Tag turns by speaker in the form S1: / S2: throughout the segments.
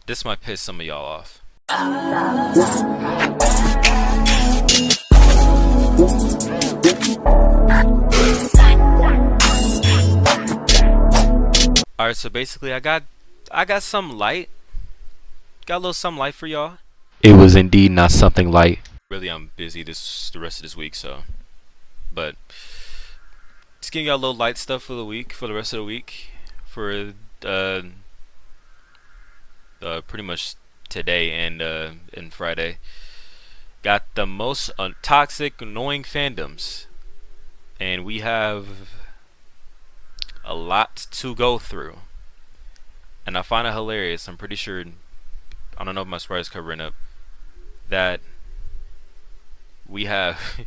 S1: This might piss some of y'all off. Alright, so basically I got some light. Got a little some light for y'all.
S2: It was indeed not something light.
S1: Really, I'm busy the rest of this week, so but just giving y'all a little light stuff for the week, for the rest of the week, for pretty much today and Friday. Got the most toxic, annoying fandoms, and we have a lot to go through. And I find it hilarious. I'm pretty sure, I don't know if my sprite is covering up, that we have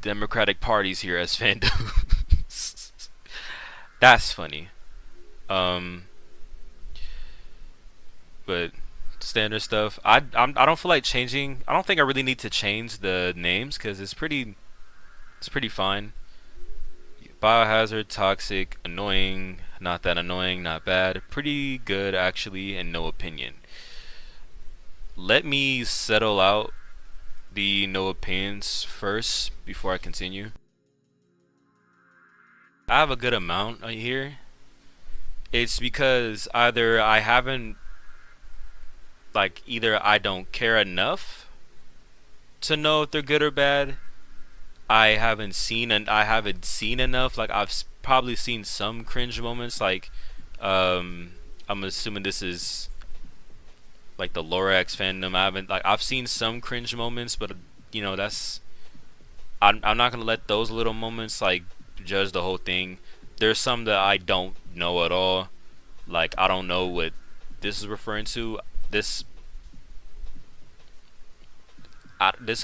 S1: Democratic parties here as fandoms. That's funny. But standard stuff. I don't feel like changing. I don't think I really need to change the names because it's pretty fine. Biohazard, toxic, annoying, not that annoying, not bad, pretty good actually, and no opinion. Let me settle out the no opinions first before I continue. I have a good amount right here. It's because either I don't care enough to know if they're good or bad. I haven't seen enough. Like I've probably seen some cringe moments. Like I'm assuming this is like the Lorax fandom. I've seen some cringe moments, but that's I'm not gonna let those little moments like judge the whole thing. There's some that I don't know at all. Like I don't know what this is referring to. This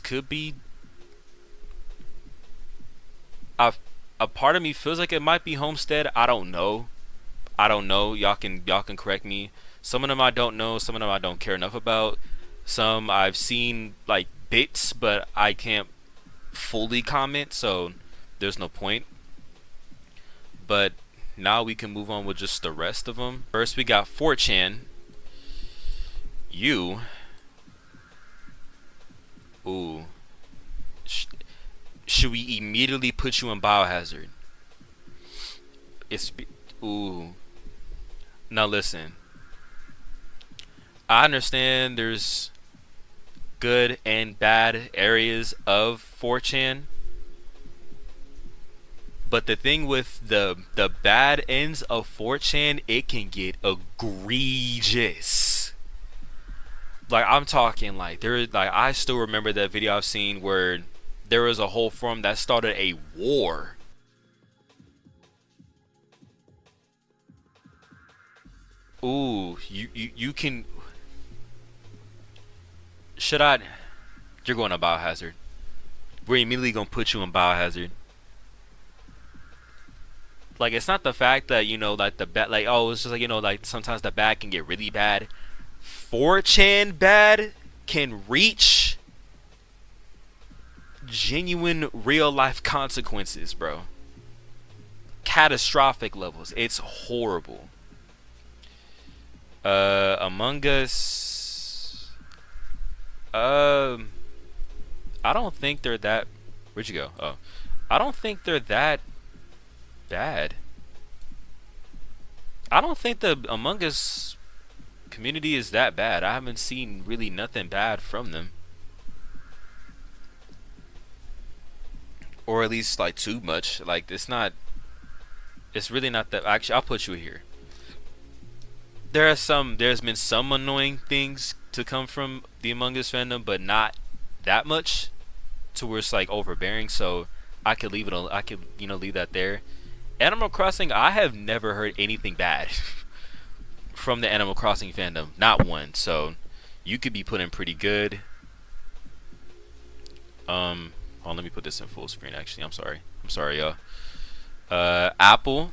S1: could be a part of me feels like it might be Homestead. I don't know. Y'all can correct me. Some of them I don't know. Some of them I don't care enough about. Some I've seen like bits, but I can't fully comment, so there's no point. But now we can move on with just the rest of them. First we got 4chan. You. Ooh. Should we immediately put you in Biohazard? Ooh. Now listen. I understand there's good and bad areas of 4chan. But the thing with the bad ends of 4chan, it can get egregious. Like I'm talking like I still remember that video I've seen where there was a whole forum that started a war. Ooh, you can. Should I? You're going to Biohazard. We're immediately gonna put you in Biohazard. Like it's not the fact that like the bad, like it's just like like sometimes the bad can get really bad. 4chan bad can reach genuine real life consequences, bro. Catastrophic levels. It's horrible. Among Us. I don't think they're that. Where'd you go? Oh, I don't think they're that bad. I don't think the Among Us community is that bad. I haven't seen really nothing bad from them, or at least like too much. Like it's really not that. Actually, I'll put you here. There's been some annoying things to come from the Among Us fandom, but not that much to where it's like overbearing. So I could leave leave that there. Animal Crossing, I have never heard anything bad from the Animal Crossing fandom, not one. So you could be put in pretty good. Hold on, let me put this in full screen. Actually, I'm sorry, y'all. Apple.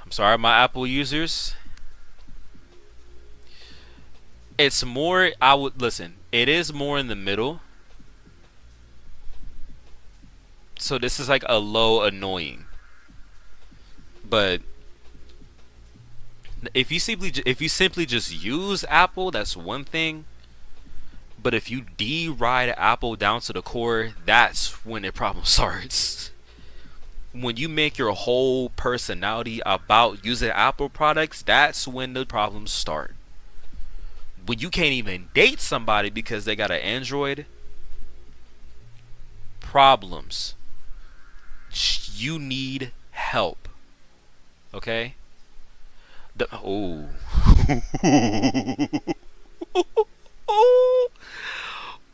S1: I'm sorry, my Apple users. It's more. It is more in the middle. So this is like a low annoying, but If you simply just use Apple, that's one thing. But if you deride Apple down to the core, that's when the problem starts. When you make your whole personality about using Apple products, that's when the problems start. When you can't even date somebody because they got an Android, problems. You need help. Okay? Oh.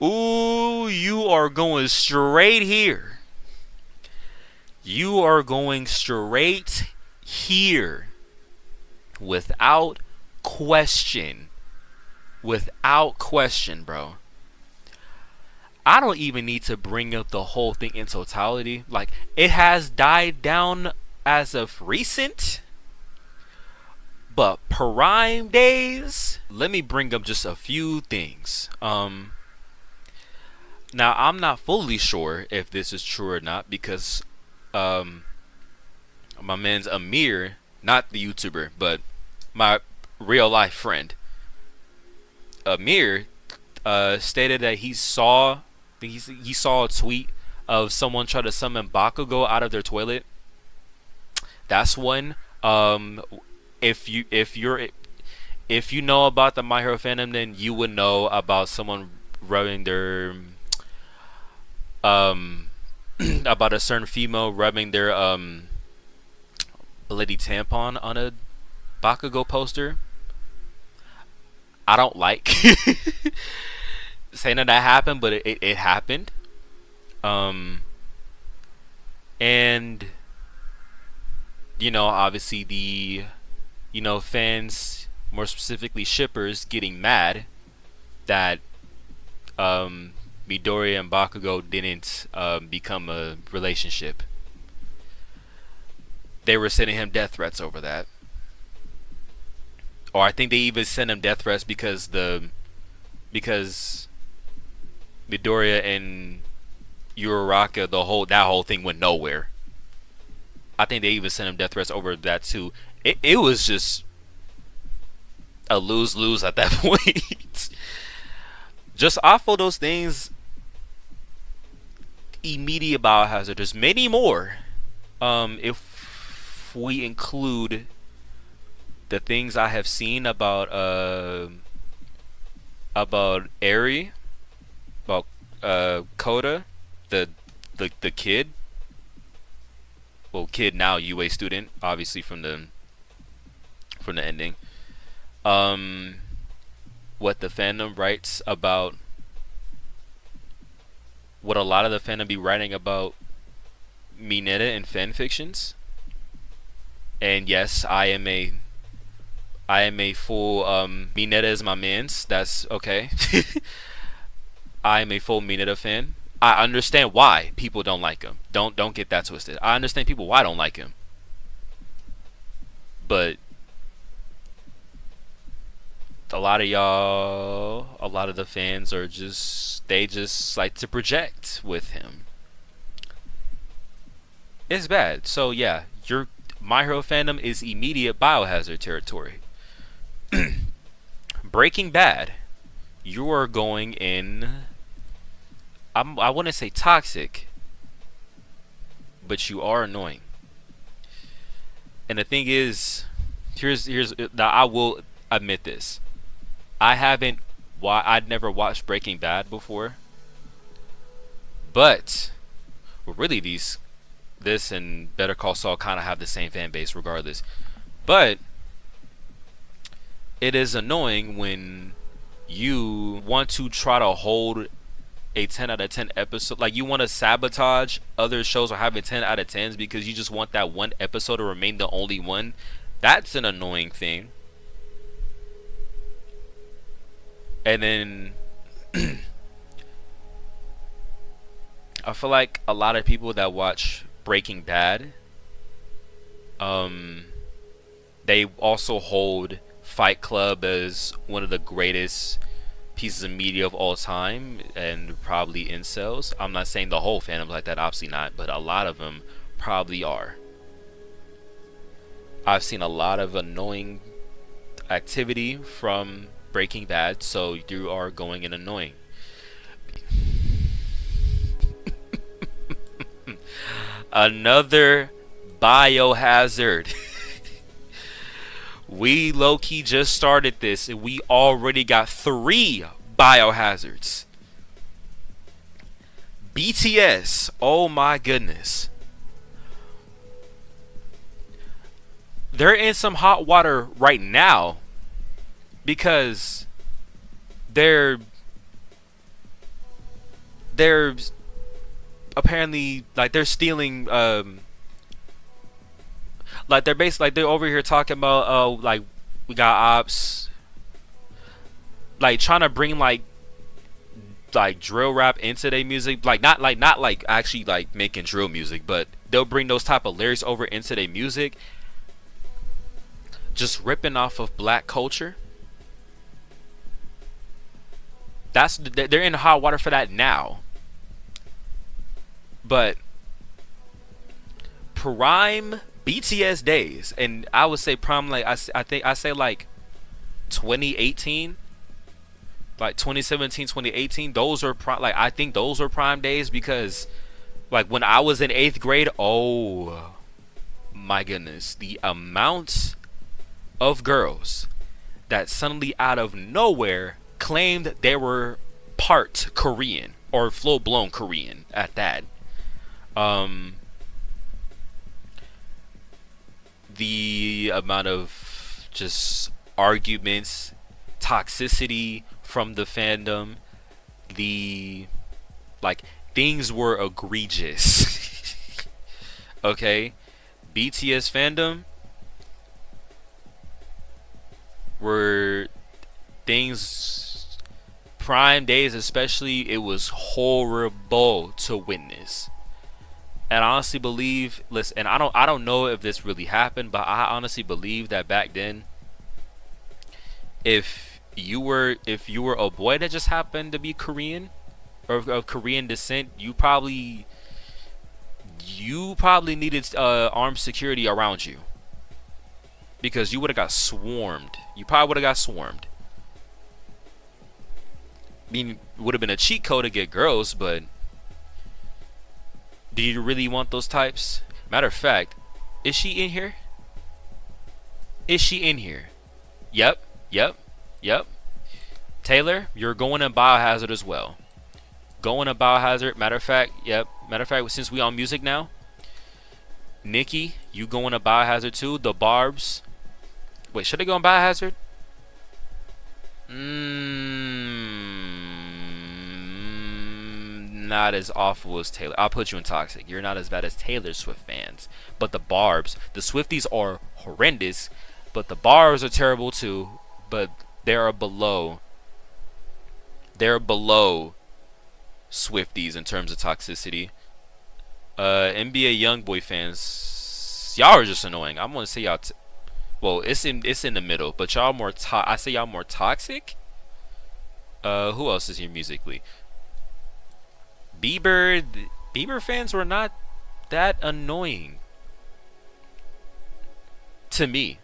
S1: Ooh, you are going straight here. You are going straight here without question. Without question, bro. I don't even need to bring up the whole thing in totality. Like, it has died down as of recent, but prime days, let me bring up just a few things. Now I'm not fully sure if this is true or not because um, my man's Amir, not the YouTuber, but my real life friend, Amir, stated that he saw a tweet of someone trying to summon Bakugo out of their toilet. That's one. If you know about the My Hero fandom, then you would know about someone rubbing their um about a certain female rubbing their bloody tampon on a Bakugo poster. I don't like saying that happened, but it happened. Um, and obviously fans, more specifically shippers, getting mad that Midoriya and Bakugo didn't become a relationship. They were sending him death threats over that, or I think they even sent him death threats because Midoriya and Uraraka, that whole thing went nowhere. I think they even sent him death threats over that too. It was just a lose-lose at that point. Just off of those things, immediate biohazard. There's many more. If we include the things I have seen about Eri, about Coda, the kid. Well, kid now UA student, obviously from the ending. What the fandom writes about, what a lot of the fandom be writing about Mineta in fan fictions. And yes, I am a full Mineta is my man's. That's okay. I am a full Mineta fan. I understand why people don't like him. Don't get that twisted. I understand people why don't like him. But a lot of the fans are they just like to project with him. It's bad. So yeah, your My Hero fandom is immediate biohazard territory. Breaking Bad, you are going in. I wouldn't say toxic, but you are annoying. And the thing is, here's now I will admit this. I'd never watched Breaking Bad before. But really this and Better Call Saul kind of have the same fan base regardless. But it is annoying when you want to try to hold a 10 out of 10 episode, like you want to sabotage other shows or having 10 out of 10s because you just want that one episode to remain the only one. That's an annoying thing. And then I feel like a lot of people that watch Breaking Bad, they also hold Fight Club as one of the greatest pieces of media of all time, and probably incels. I'm not saying the whole fandom's like that, obviously not, but a lot of them probably are. I've seen a lot of annoying activity from Breaking Bad, so you are going and annoying. Another biohazard. We low key just started this and we already got 3 biohazards. BTS, oh my goodness. They're in some hot water right now because they're they're apparently like they're stealing like they're basically like they're over here talking about like we got ops like trying to bring like drill rap into their music, like not like actually like making drill music, but they'll bring those type of lyrics over into their music, just ripping off of black culture. They're in hot water for that now. But prime BTS days, and I would say prime like I think I say like 2018, like 2017, 2018. Those are prime. Like I think those were prime days because like when I was in 8th grade, oh my goodness, the amount of girls that suddenly out of nowhere claimed they were part Korean or full blown Korean at that. The amount of just arguments, toxicity from the fandom, the like things were egregious. Okay, BTS fandom were things prime days, especially it was horrible to witness. And I honestly believe, listen, and I don't know if this really happened, but I honestly believe that back then, if you were a boy that just happened to be Korean or of Korean descent, you probably needed armed security around you because you would have got swarmed. You probably would have got swarmed. I mean, it would have been a cheat code to get girls, but do you really want those types? Matter of fact, is she in here? Is she in here? Yep, yep, yep. Taylor, you're going to Biohazard as well. Going to Biohazard. Matter of fact, yep. Matter of fact, since we on music now, Nikki, you going to Biohazard too. The Barbs. Wait, should I go on Biohazard? Not as awful as Taylor. I'll put you in toxic. You're not as bad as Taylor Swift fans. But the Barbs, the Swifties are horrendous. But the Barbs are terrible too. But they are below. They're below Swifties in terms of toxicity. NBA YoungBoy fans, y'all are just annoying. I'm gonna say y'all. Well, it's in the middle, but y'all more. I say y'all more toxic. Who else is here musically? Bieber fans were not that annoying to me.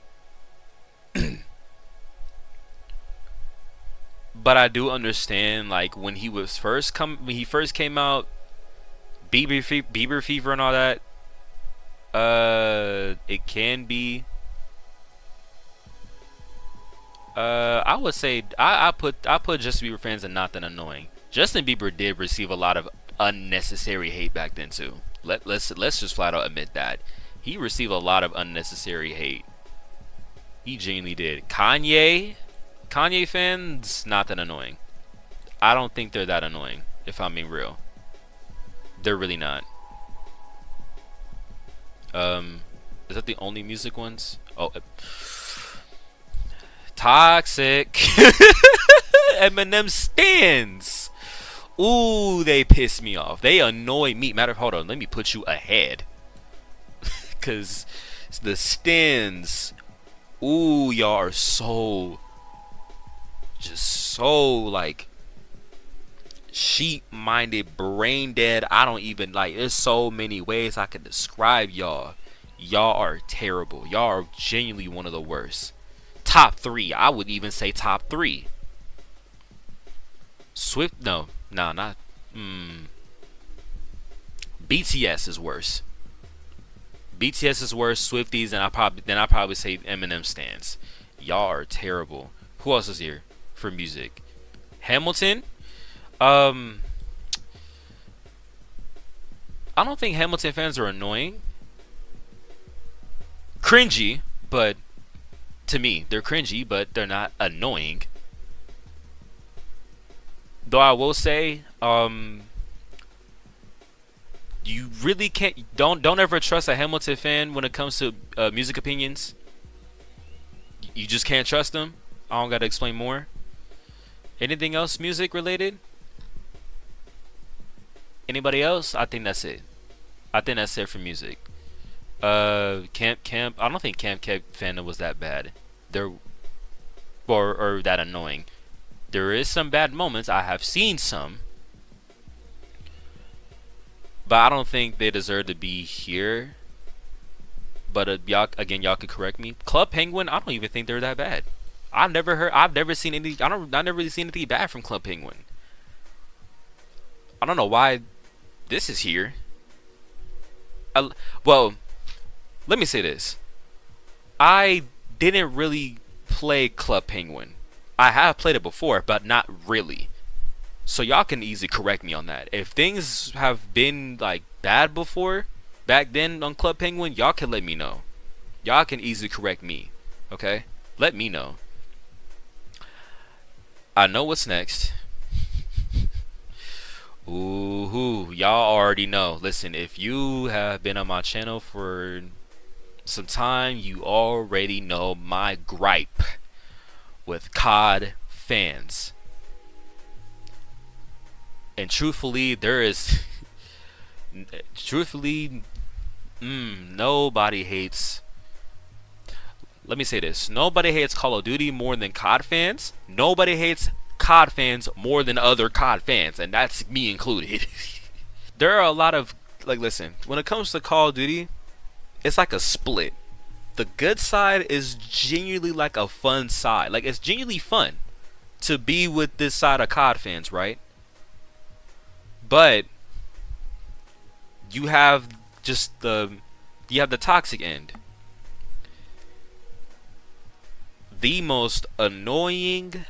S1: But I do understand, like when he first came out, Bieber fever and all that. It can be. I would say I put Justin Bieber fans and not that annoying. Justin Bieber did receive a lot of unnecessary hate back then too. Let's just flat out admit that he received a lot of unnecessary hate. He genuinely did. Kanye fans not that annoying. I don't think they're that annoying. If I'm being real, they're really not. Is that the only music ones? Oh, toxic. Eminem stands. Ooh, they piss me off. They annoy me. Hold on. Let me put you ahead. Cause the stands. Ooh, y'all are just so like sheep-minded, brain dead. I don't even like. There's so many ways I could describe y'all. Y'all are terrible. Y'all are genuinely one of the worst. Top three. I would even say top three. Swift, no, no, not. BTS is worse. BTS is worse. Swifties, and I probably say Eminem stands. Y'all are terrible. Who else is here for music? Hamilton. I don't think Hamilton fans are annoying. Cringy, but to me, they're cringy, but they're not annoying. Though I will say, you really can't don't ever trust a Hamilton fan when it comes to music opinions. You just can't trust them. I don't gotta explain more. Anything else music related? Anybody else? I think that's it. I think that's it for music. Camp. I don't think Camp Fandom was that bad. There, or that annoying. There is some bad moments. I have seen some, but I don't think they deserve to be here. But y'all could correct me. Club Penguin, I don't even think they're that bad. I've never seen any. I've never really seen anything bad from Club Penguin. I don't know why this is here. Well, let me say this. I didn't really play Club Penguin. I have played it before, but not really. So y'all can easily correct me on that. If things have been like bad before, back then on Club Penguin, y'all can let me know. Y'all can easily correct me. Okay? Let me know. I know what's next. Ooh, y'all already know. Listen, if you have been on my channel for some time, you already know my gripe with COD fans. And truthfully, nobody hates. Let me say this. Nobody hates Call of Duty more than COD fans. Nobody hates COD fans more than other COD fans, and that's me included. There are a lot of, listen, when it comes to Call of Duty, it's like a split. The good side is genuinely like a fun side. Like, it's genuinely fun to be with this side of COD fans, right? But you have the toxic end. The most annoying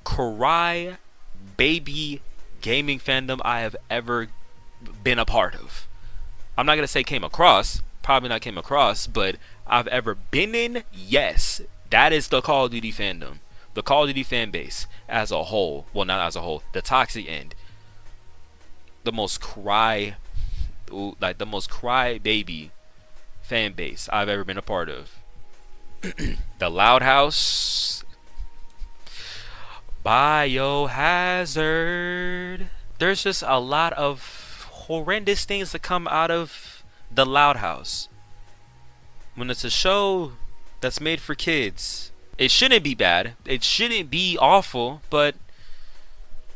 S1: cry baby gaming fandom I have ever been a part of. I'm not gonna say came across, probably not came across, but I've ever been in. Yes, that is the Call of Duty fandom, the Call of Duty fan base as a whole. Well, not as a whole, the toxic end. The most cry baby fan base I've ever been a part of. The Loud House, Biohazard. There's just a lot of horrendous things that come out of the Loud House. When it's a show that's made for kids, it shouldn't be bad. It shouldn't be awful, but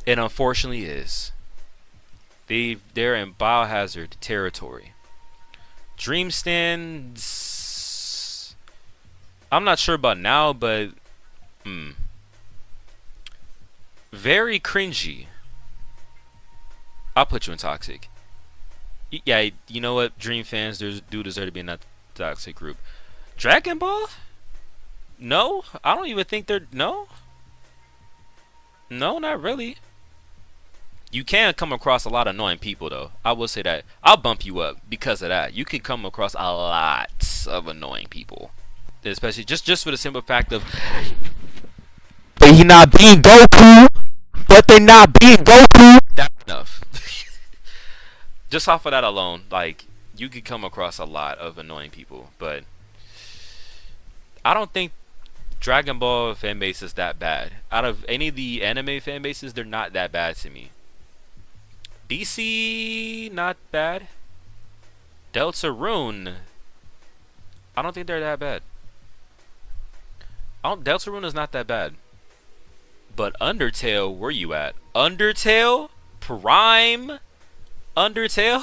S1: it unfortunately is. They're in Biohazard territory. Dream Stands, I'm not sure about now, but very cringy. I'll put you in toxic. Yeah, you know what? Dream fans do deserve to be in that toxic group. Dragon Ball? No, I don't even think they're no, not really. You can come across a lot of annoying people, though. I will say that. I'll bump you up because of that. You can come across a lot of annoying people, especially just for the simple fact of,
S2: But he not being Goku. But they not being Goku.
S1: that's enough. Just off of that alone, like, you could come across a lot of annoying people, but I don't think Dragon Ball fan base is that bad. Out of any of the anime fan bases, they're not that bad to me. DC, not bad. Deltarune, I don't think they're that bad. Deltarune is not that bad. But Undertale, where you at? Undertale? Prime? Undertale?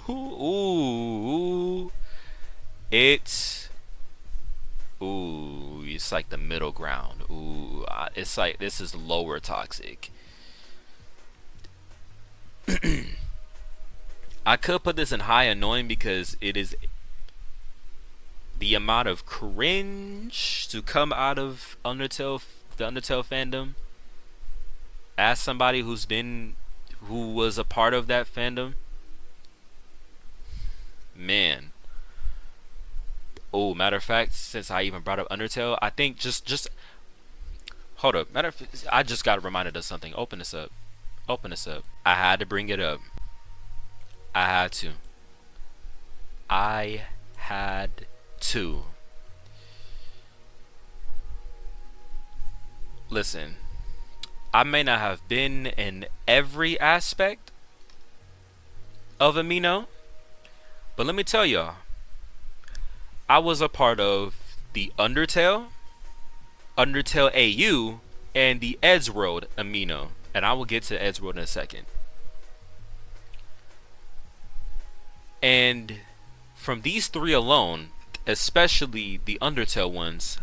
S1: Ooh. Ooh, maybe it's like the middle ground. Ooh, it's like this is lower toxic. I could put this in high annoying because it is the amount of cringe to come out of the Undertale fandom. As somebody who was a part of that fandom, man. Oh, matter of fact, since I even brought up Undertale, I think just hold up. Matter of fact, I just got reminded of something. Open this up. Open this up. I had to bring it up. I had to. I had to. Listen, I may not have been in every aspect of Amino, but let me tell y'all, I was a part of the Undertale AU, and the Edgeworld Amino, and I will get to Edgeworld in a second. And from these three alone, especially the Undertale ones,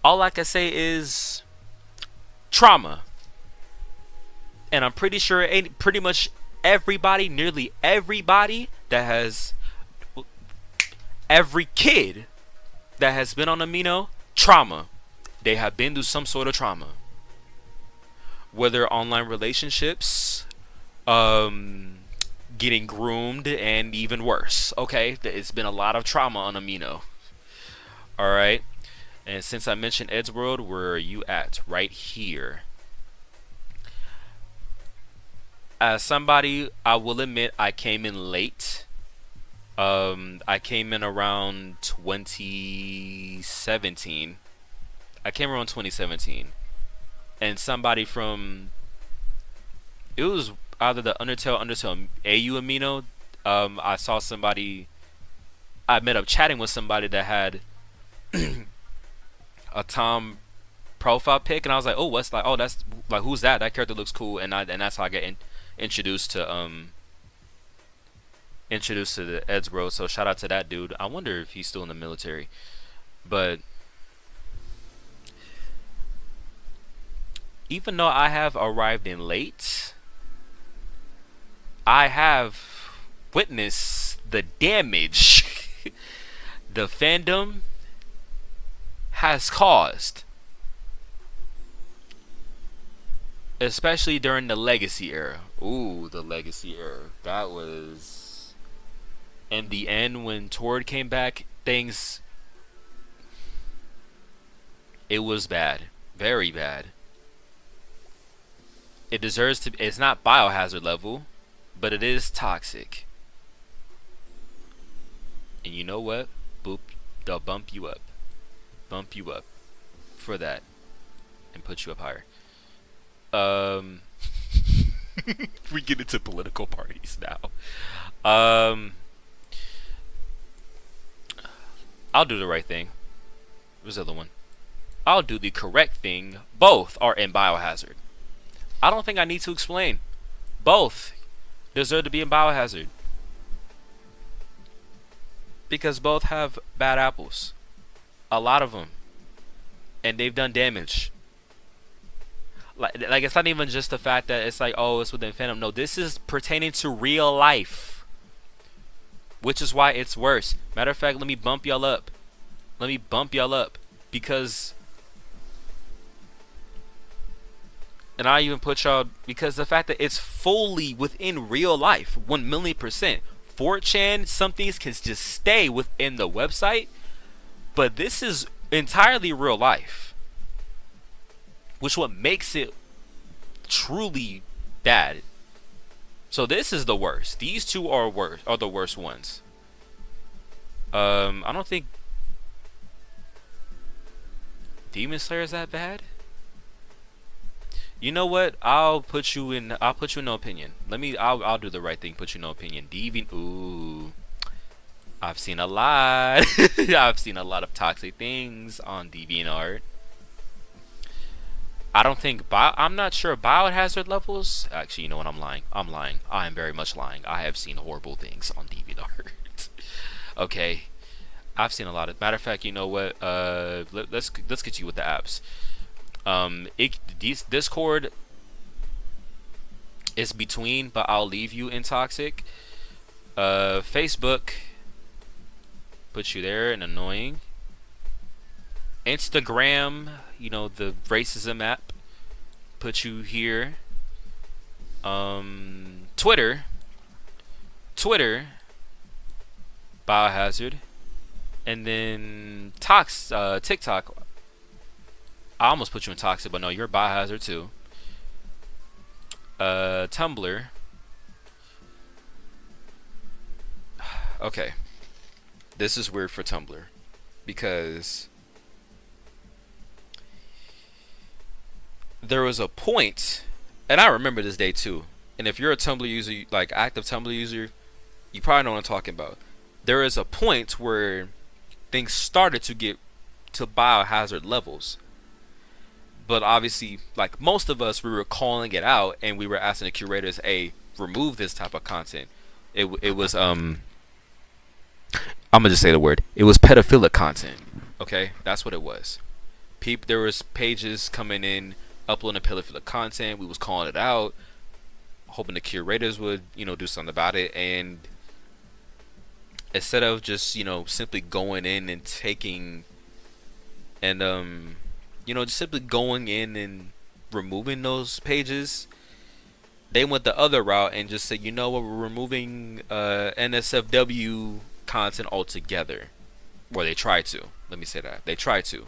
S1: all I can say is trauma. And I'm pretty sure pretty much everybody, nearly everybody that has, every kid that has been on Amino, trauma. They have been through some sort of trauma. Whether online relationships, getting groomed, and even worse. Okay, it's been a lot of trauma on Amino. Alright. And since I mentioned Edgeworld, where are you at? Right here. As somebody, I will admit, I came in late. I came in around 2017. I came around 2017. And somebody from... It was either the Undertale AU Amino. I saw somebody... I met up chatting with somebody that had a Tom profile pic, and I was like, oh, what's like? Oh, that's like, who's that? That character looks cool, and that's how I get introduced to the Edgeworld. So shout out to that dude. I wonder if he's still in the military, but even though I have arrived in late, I have witnessed the damage the fandom has caused, especially during the Legacy era. Ooh, the Legacy era. That was... In the end, when Tord came back, things... It was bad. Very bad. It deserves to... It's not biohazard level, but it is toxic. And you know what? Boop. They'll bump you up. Bump you up for that. And put you up higher. We get into political parties now. I'll do the right thing. What's the other one? I'll do the correct thing. Both are in Biohazard. I don't think I need to explain. Both deserve to be in Biohazard. Because both have bad apples. A lot of them. And they've done damage. Like it's not even just the fact that it's like, oh, it's within Fandom. No, this is pertaining to real life. Which is why it's worse. Matter of fact, let me bump y'all up. Let me bump y'all up. Because... And I even put y'all... Because the fact that it's fully within real life. 1,000,000%. 4chan, some things can just stay within the website. But this is entirely real life. Which what makes it truly bad. So this is the worst. These two are worse, are the worst ones. I don't think Demon Slayer is that bad. You know what? I'll put you in no opinion. I'll do the right thing. Put you in no opinion. Deviant. Ooh. I've seen a lot. I've seen a lot of toxic things on DeviantArt. I don't think I'm not sure biohazard levels. Actually, you know what? I'm lying. I am very much lying. I have seen horrible things on DeviantArt. Okay. I've seen a lot of. Matter of fact, you know what? Let's get you with the apps. Discord is between, but I'll leave you in toxic. Facebook puts you there and annoying. Instagram, you know, the racism app, puts you here. Twitter, biohazard, and then TikTok. I almost put you in toxic, but no, you're biohazard too. Tumblr. Okay, this is weird for Tumblr because there was a point, and I remember this day too. And if you're a Tumblr user, like active Tumblr user, you probably know what I'm talking about. There is a point where things started to get to biohazard levels, but obviously, like most of us, we were calling it out and we were asking the curators, "Hey, remove this type of content." It was I'm gonna just say the word. It was pedophilic content. Okay, that's what it was. There was pages coming in uploading pedophilic content. We was calling it out, hoping the curators would, you know, do something about it. And instead of just, you know, simply going in and taking and you know, just simply going in and removing those pages, they went the other route and just said, you know what, we're removing NSFW content altogether. Or they tried to. Let me say that. They tried to.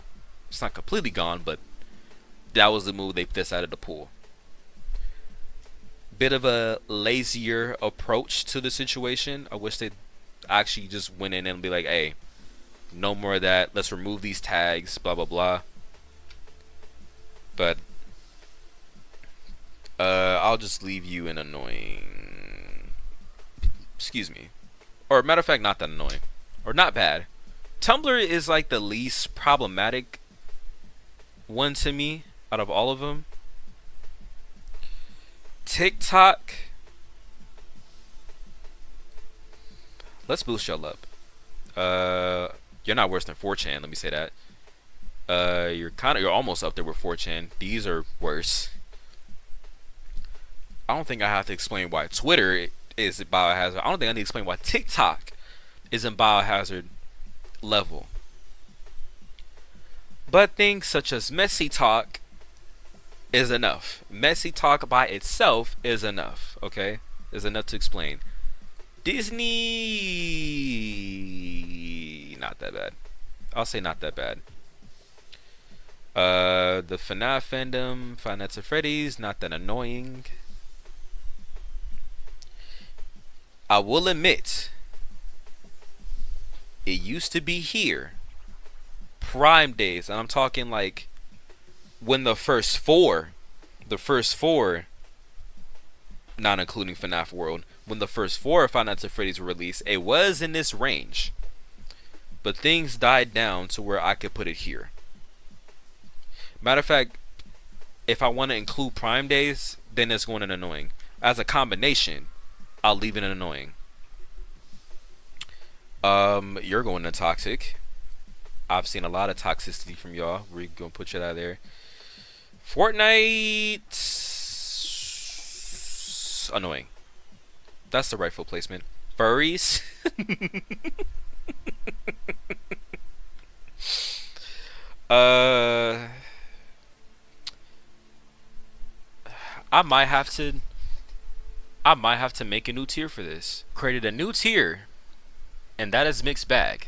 S1: It's not completely gone, but that was the move they decided to pull. Bit of a lazier approach to the situation. I wish they actually just went in and be like, hey, no more of that. Let's remove these tags, blah, blah, blah. But I'll just leave you in annoying. Excuse me. Or matter of fact, not that annoying. Or not bad. Tumblr is like the least problematic one to me out of all of them. TikTok. Let's boost y'all up. You're not worse than 4chan. Let me say that. You're almost up there with 4chan. These are worse. I don't think I have to explain why Twitter is biohazard. I don't think I need to explain why TikTok is in biohazard level. But things such as messy talk is enough. Messy talk by itself is enough. Okay, is enough to explain. Disney, not that bad. I'll say not that bad. The FNAF fandom, Five Nights at Freddy's, not that annoying. I will admit, it used to be here. Prime days, and I'm talking like when the first four, not including FNAF World, when the first four Five Nights at Freddy's were released, it was in this range. But things died down to where I could put it here. Matter of fact, if I want to include Prime days, then it's going to be annoying. As a combination, I'll leave it annoying. You're going to toxic. I've seen a lot of toxicity from y'all. We're gonna put you out there. Fortnite, annoying. That's the rightful placement. Furries. I might have to make a new tier for this. Created a new tier, and that is mixed bag.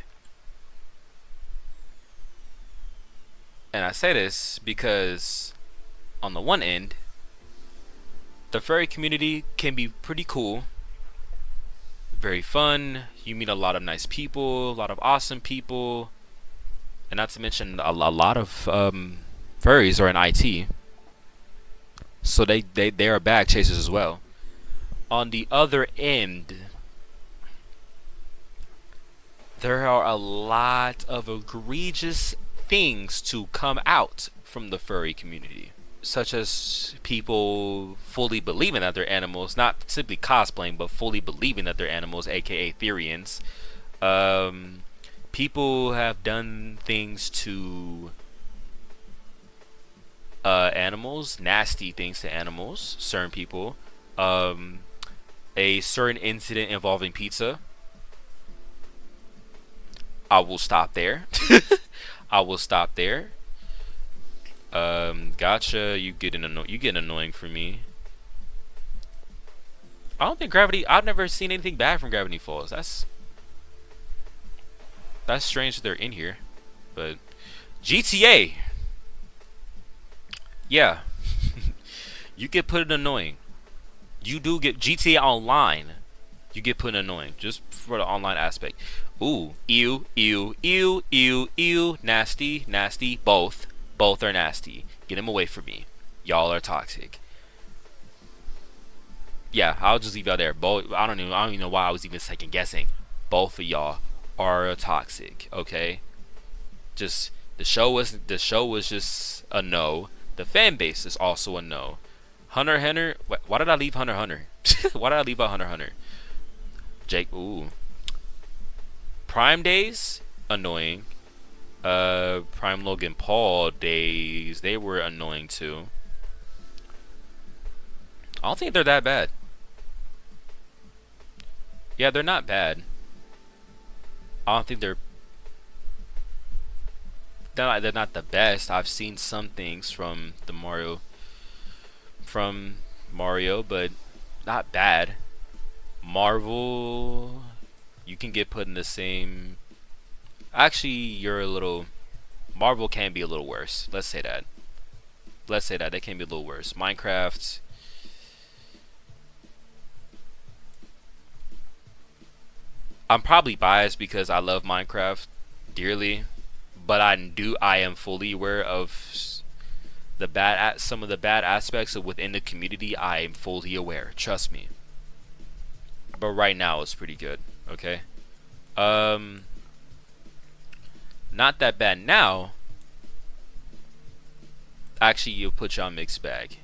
S1: And I say this because on the one end, the furry community can be pretty cool, very fun. You meet a lot of nice people, a lot of awesome people, and not to mention a lot of furries are in IT, so they are bag chasers as well. On the other end, there are a lot of egregious things to come out from the furry community, such as people fully believing that they're animals, not simply cosplaying, but fully believing that they're animals, aka Therians. people have done things to animals, nasty things to animals, certain people. Um, a certain incident involving pizza. I will stop there. I will stop there. Gotcha. You get annoying for me. I don't think Gravity. I've never seen anything bad from Gravity Falls. That's strange that they're in here, but GTA. Yeah, you get put in annoying. You do get GTA Online. You get put in annoying just for the online aspect. Ooh, ew, ew, ew, ew, ew, nasty, nasty. Both are nasty. Get them away from me. Y'all are toxic. Yeah, I'll just leave y'all there. Both. I don't even know why I was even second guessing. Both of y'all are toxic. Okay. Just the show was just a no. The fan base is also a no. Hunter x Hunter. Why did I leave Hunter x Hunter? Why did I leave out Hunter x Hunter? Jake. Ooh. Prime days annoying. Prime Logan Paul days, they were annoying too. I don't think they're that bad. Yeah, they're not bad. I don't think they're not the best. I've seen some things from Mario, but not bad. Marvel, you can get put in the same. Actually, you're a little. Marvel can be a little worse. Let's say that. They can be a little worse. Minecraft. I'm probably biased because I love Minecraft dearly, but I am fully aware of some of the bad aspects of within the community. I am fully aware. Trust me. But right now it's pretty good. Okay. Not that bad now. Actually, you'll put you on mixed bag.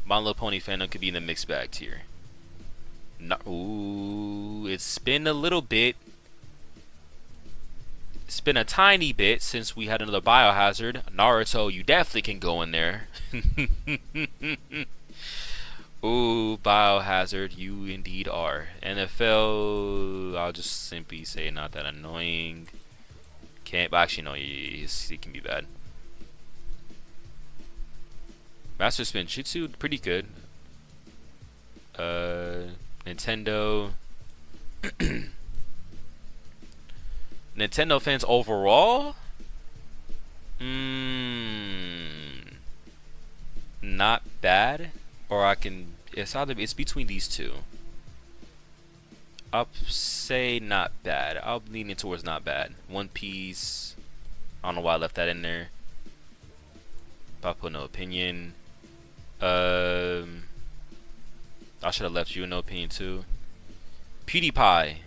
S1: My Little Pony fandom could be in the mixed bag tier. No, ooh, it's been a little bit. It's been a tiny bit since we had another Biohazard. Naruto, you definitely can go in there. Ooh, Biohazard, you indeed are. NFL, I'll just simply say not that annoying. Can't, but actually no, he can be bad. Master Spin Shitsu, pretty good. Nintendo. Nintendo fans overall? Not bad. Or it's between these two. I'll say not bad. I'll lean towards not bad. One Piece. I don't know why I left that in there. But I put no opinion. I should have left you a no opinion too. PewDiePie.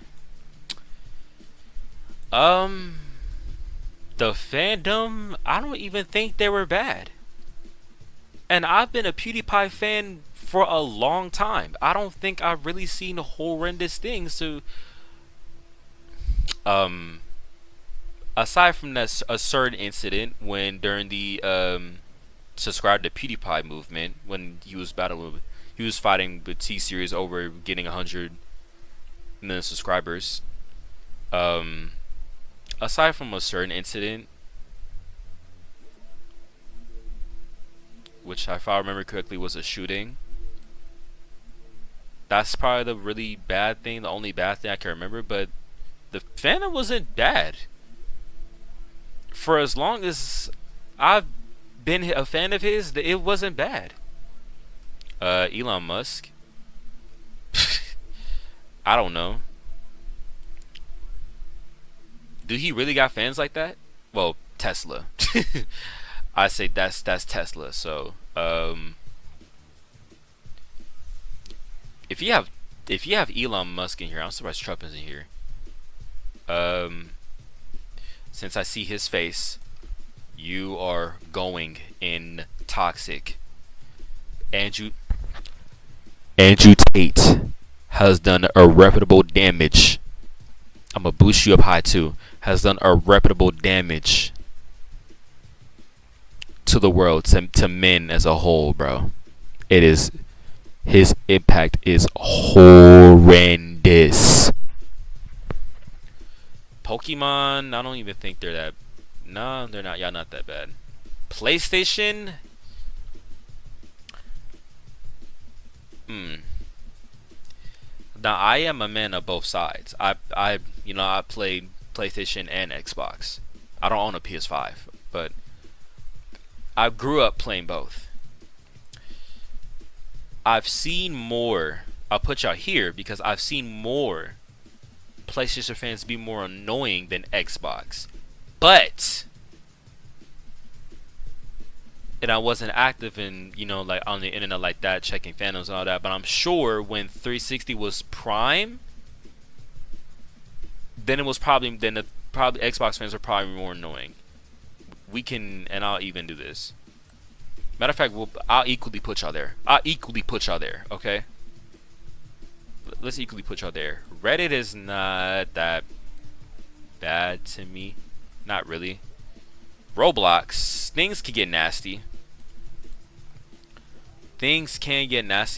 S1: The Fandom, I don't even think they were bad. And I've been a PewDiePie fan for a long time. I don't think I've really seen horrendous things to aside from that a certain incident when during the subscribe to PewDiePie movement when he was fighting with T Series over getting 100 million subscribers. Aside from a certain incident, which if I remember correctly was a shooting, that's probably the really bad thing, the only bad thing I can remember. But the fandom wasn't bad. For as long as I've been a fan of his, it wasn't bad. Elon Musk. I don't know. Do he really got fans like that? Well, Tesla. I say that's Tesla. So, if you have Elon Musk in here, I'm surprised Trump isn't here. Since I see his face, you are going in toxic. Andrew Tate has done irreparable damage. I'm gonna boost you up high too. has done irreparable damage to the world, to men as a whole, bro. It is his impact is horrendous. Pokemon, I don't even think they're that. No, they're not. Y'all not that bad. PlayStation. Now I am a man of both sides. I played PlayStation and Xbox. I don't own a PS5, but I grew up playing both. I've seen more. I'll put y'all here because I've seen more PlayStation fans be more annoying than Xbox. But, and I wasn't active in, like on the internet like that, checking fandoms and all that, but I'm sure when 360 was prime, then the Xbox fans are probably more annoying. And I'll even do this. Matter of fact, I'll equally put y'all there. Okay? Let's equally put y'all there. Reddit is not that bad to me. Not really. Roblox. Things can get nasty.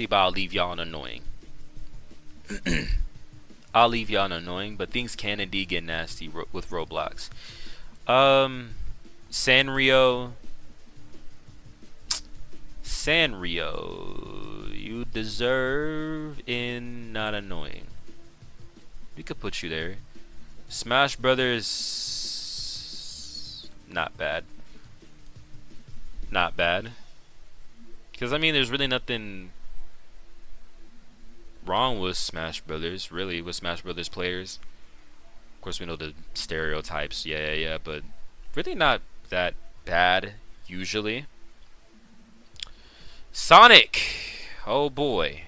S1: But I'll leave y'all annoying. But things can indeed get nasty with Roblox. Sanrio, you deserve in not annoying. We could put you there. Smash Brothers, not bad. Because I mean, there's really nothing wrong with Smash Brothers, really, with Smash Brothers players. Of course, we know the stereotypes, yeah, but really not that bad usually. Sonic, oh boy.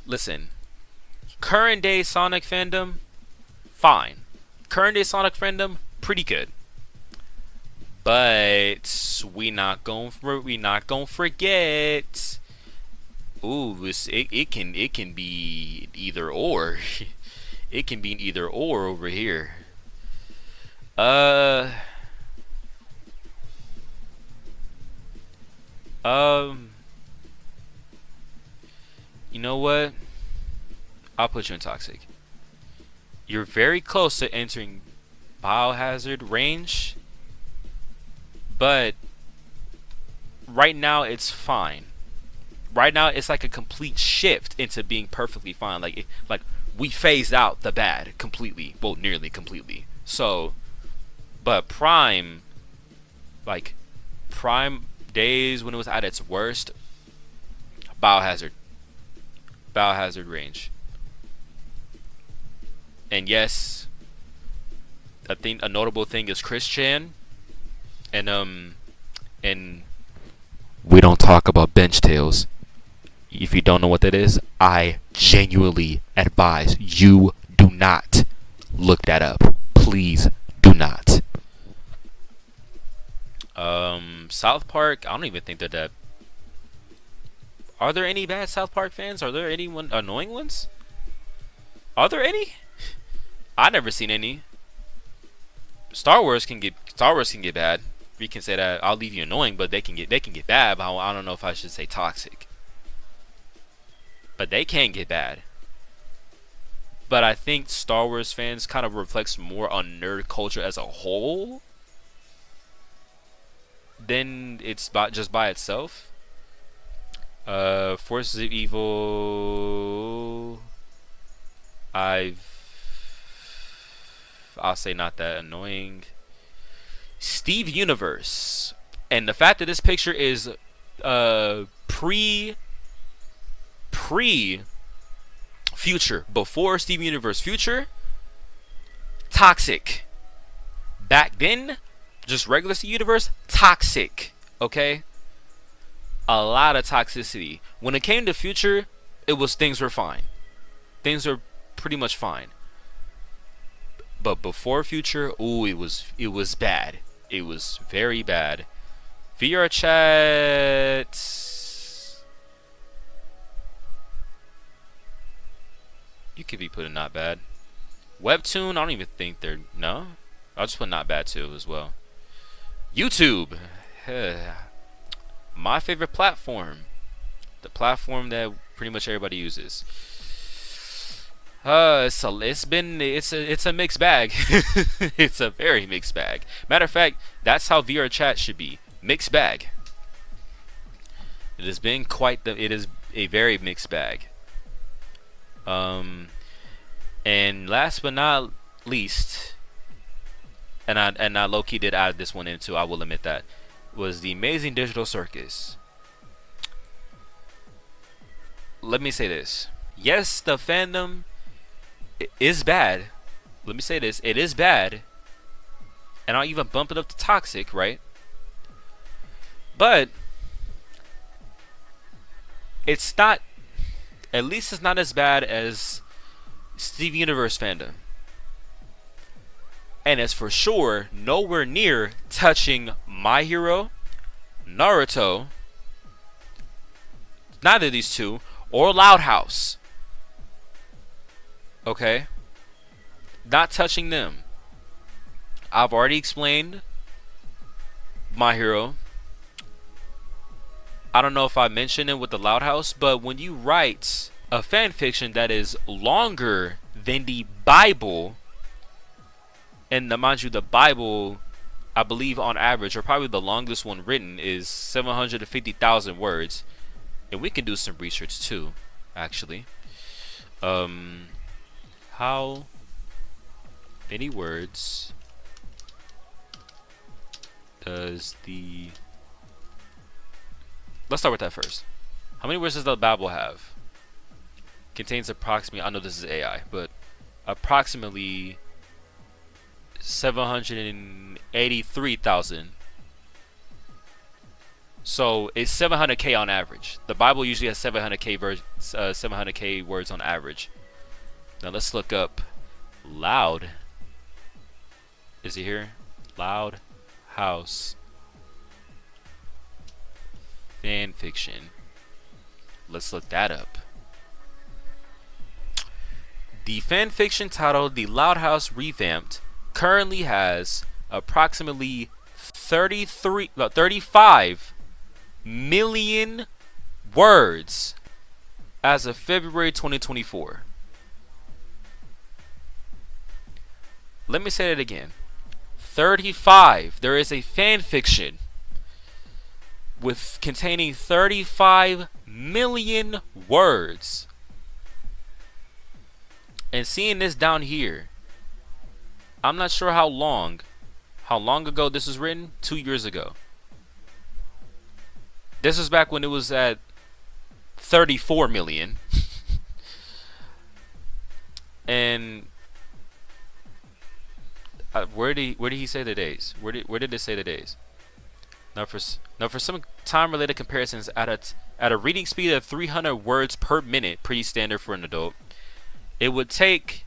S1: Listen, current day Sonic fandom, fine. Current day Sonic fandom, pretty good. But we not gonna forget. Ooh, it can be either or. It can be either or over here. You know what? I'll put you in Toxic. You're very close to entering Biohazard range, but right now it's fine. Right now it's like a complete shift into being perfectly fine. Like we phased out the bad completely, well, nearly completely. So, but prime days when it was at its worst, Biohazard range. And yes, I think a notable thing is Chris Chan, and we don't talk about bench tails. If you don't know what that is, I genuinely advise you do not look that up. Please do not. South Park, I don't even think they're that. Are there any bad South Park fans? Are there any annoying ones? Are there any? I never seen any. Star Wars can get bad. We can say that. I'll leave you annoying, but they can get bad. But I don't know if I should say toxic. But they can get bad. But I think Star Wars fans kind of reflects more on nerd culture as a whole than it's just by itself. Forces of Evil, I'll say not that annoying. Steve Universe, and the fact that this picture is pre future, before Steve Universe future, toxic. Back then, just regular Steve Universe, toxic. Okay, a lot of toxicity. When it came to future, things were fine. Things were pretty much fine. But before future, ooh, it was bad. It was very bad. VR chat. You could be put in not bad. Webtoon, I don't even think they're no. I'll just put not bad too as well. YouTube, my favorite platform, the platform that pretty much everybody uses. It's a mixed bag. It's a very mixed bag. Matter of fact, that's how VR chat should be. Mixed bag. It has been it is a very mixed bag. And last but not least, and I low key did add this one in too, I will admit that, was the Amazing Digital Circus. Let me say this. Yes, the fandom is bad. Let me say this. It is bad. And I'll even bump it up to toxic, right? But it's not, at least it's not as bad as Steve Universe fandom. And it's for sure nowhere near touching My Hero, Naruto, neither of these two, or Loud House. Okay? Not touching them. I've already explained My Hero. I don't know if I mentioned it with the Loud House, but when you write a fan fiction that is longer than the Bible, and mind you, the Bible, I believe on average, or probably the longest one written, is 750,000 words. And we can do some research too, actually. How many words does the... Let's start with that first. How many words does the Bible have? Contains approximately, I know this is AI, but approximately 783,000. So it's 700k on average. The Bible usually has 700k words on average. Now let's look up Loud. Is it here? Loud House fan fiction. Let's look that up. The fan fiction titled The Loud House Revamped currently has approximately 35 million words as of February 2024. Let me say that again. 35. There is a fan fiction with containing 35 million words. And seeing this down here, I'm not sure how long ago this was written. 2 years ago. This was back when it was at 34 million. And where did he say the days? Where did it say the days? Now for some time related comparisons, at a reading speed of 300 words per minute, pretty standard for an adult, it would take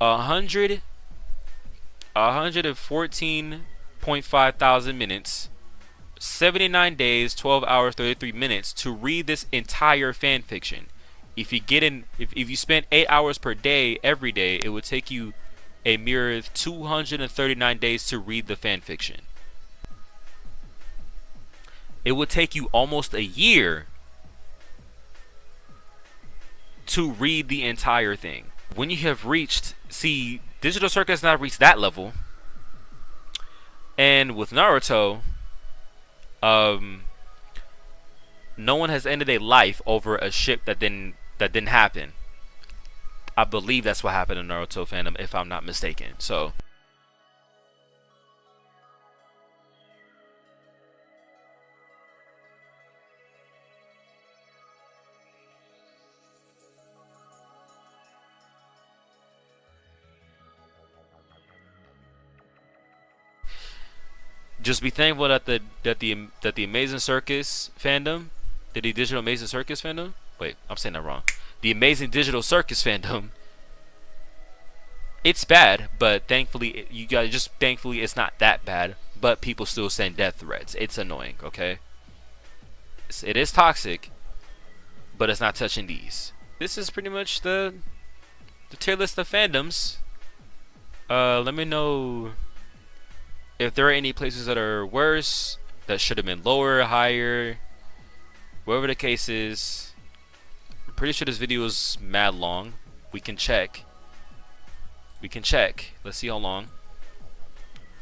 S1: 114.5 thousand minutes, 79 days, 12 hours, 33 minutes to read this entire fan fiction. If you spend 8 hours per day every day, it would take you a mere 239 days to read the fan fiction. It would take you almost a year to read the entire thing. When you have reached, see, Digital Circus has not reached that level. And with Naruto, no one has ended a life over a ship that didn't happen. I believe that's what happened in Naruto fandom, if I'm not mistaken. So just be thankful that the Amazing Circus fandom, the Digital Amazing Circus fandom. Wait, I'm saying that wrong. The Amazing Digital Circus fandom. It's bad, but thankfully it's not that bad. But people still send death threats. It's annoying. Okay. It is toxic, but it's not touching these. This is pretty much the the tier list of fandoms. Let me know if there are any places that are worse, that should have been lower, higher, whatever the case is. I'm pretty sure this video is mad long. We can check. We can check. Let's see how long.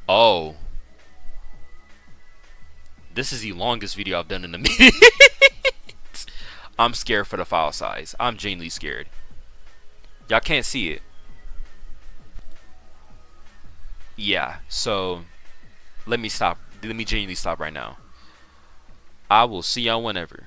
S1: Oh. This is the longest video I've done in a minute. I'm scared for the file size. I'm genuinely scared. Y'all can't see it. Yeah, so let me stop. Let me genuinely stop right now. I will see y'all whenever.